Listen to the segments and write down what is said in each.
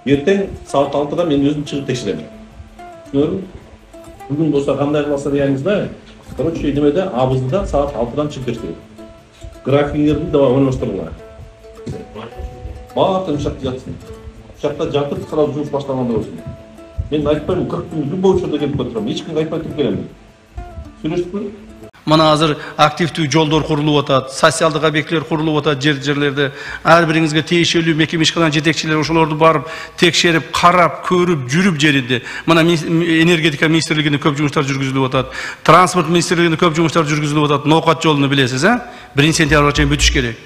Ертең саат 6-да мен өзім шығып текшеремін. Түсіндің? Бүгін болса қандай қыласа дегеніңізді, короче, немеде Абыздыда саат 6-дан шығып текшеремін. Графингерді де ойнаштырыңдар. Барлық шақта жатсын. Шақта жатып, сразу жұмыс баштағанда болсын. Мен айтпаймын, 40 күн любой учурда келіп отырамын. Ешкімге айтпай тұрып келемін. Сөйлестік пе? Мына азыр активдүү жолдор курулуп атат, социалдык объектилер курулуп атат жерлерде. Ар бириңизге тиешелүү мекеме ишканалар жетекчилери ошолорду барып текшерип, карап, көрүп, жүрүп жеринде. Мына энергетика министрлигинде көп жумуштар жүргүзүлүп атат. Транспорт министрлигинде көп жумуштар жүргүзүлүп атат. Ноокат жолуну билесиз, 1-сентябрга чейин бүтүш керек.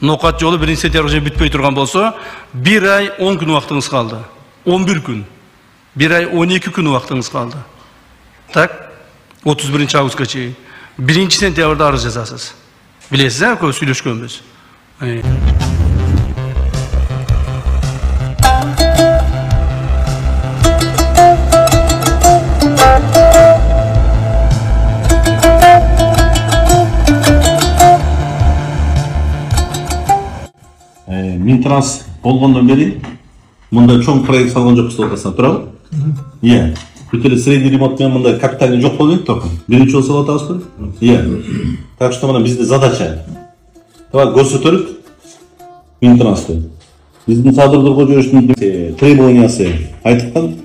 Ноокат жолу 1-сентябрга чейин бүтпөй турган болсо, 1 ай 10 күн убактыңыз калды. 11 күн. 1 ай 12 күн убактыңыз калды. Так, 31-августка чейин. 1-сентябрда арыз жазасыз. Билесиз, көп сүйлөшкөнбүз. Минтранс болгондон бери мындай чоң проект салган жокпуз деп атасың, туурабы? Иә. Бүт эле средний ремонт менен мындай капитальный жок болбойт только. Биринчи жолу салып атабызбы? Иә. Так что мына бизде задача. Давай көрсөтөлүк Минтрансты. Биздин Садыр Жөөчүнүн требованиясы айтылган.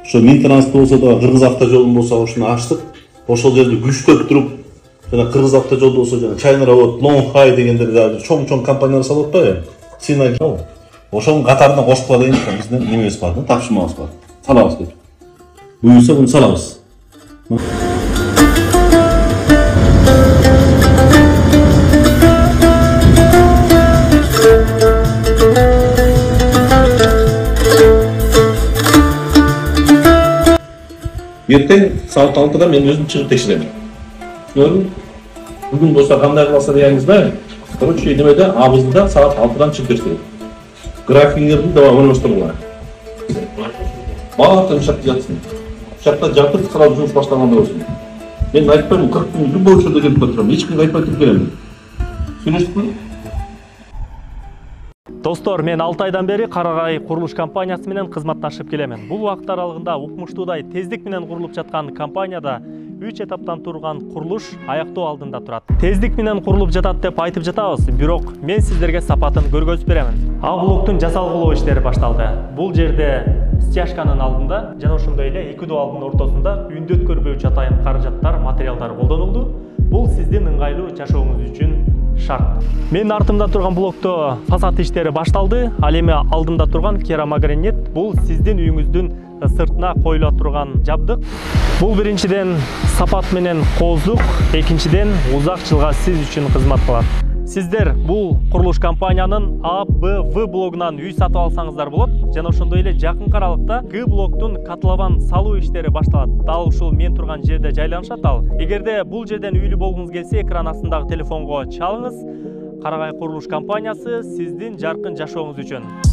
Ошо Минтрансты болсо да Кыргыз автожолун болсо ошону ачтык. Ошол жерде күчтөп туруп, жана Кыргыз автожолду болсо жана Чайнравод, Лонгхай дегендер чоң компаниялар салып атпайбы? Синай. Ошонун катарына кошуп кала деген биздин немебиз бар, тапшырмабыз бар. Салабыз деп. Буюрса буну салабыз. Ертең саат 6-да мен өзім шығып текшеремін. Түсіндің? Бүгін болса қандай қыласа дегеніңізді, короче, немеде Абыздыда саат 6-дан шығып текшеремін. Графингерді де ойнаштырыңдар. Барлық шақта жатсын. Шақта жатып, сразу жұмыс баштағанда болсын. Мен айтпаймын, 40 күн любой учурда келіп отырамын. Ешкімге айтпай тұрып келемін. Сөйлестік пе? Достор, мен 6 айдан бери Карагай курулуш компаниясы менен кызматташып келемин. Бул убакыт аралыгында укмуштуудай тездик менен курулуп жаткан компанияда 3 этаптан турган курулуш аяктоо алдында турат. Тездик менен курулуп жатат деп айтып жатабыз, бирок мен сиздерге сапатын көргөзүп беремин. А блоктун жасалгылоо иштери башталды. Бул жерде стяжканын алдында жана ошондой эле 2 дуалдын ортосунда үндөт көрбөүчү атайын каражаттар, материалдар колдонулду. Бул сиздин ыңгайлуу жашооңуз үчүн шарт. Мен артымда турган блокто фасад иштери башталды. Ал эми алдымда турган керамогранит бул сиздин үйүңүздүн сыртына коюла турган жабдык. Бул биринчиден сапат менен кооздук, экинчиден узак жылга сиз үчүн кызмат кылат. Сиздер бул курулуш компаниянын А, Б, В блогунан үй сатып алсаңыздар болот. Жана ошондой эле жакын аралыкта Г блоктун котлован салуу иштери башталат. Дал ушул мен турган жерде жайланышат ал. Эгерде бул жерден үйлүү болгуңуз келсе, экран астындагы телефонго чалыңыз. Карагай курулуш компаниясы сиздин жаркын жашооңуз үчүн.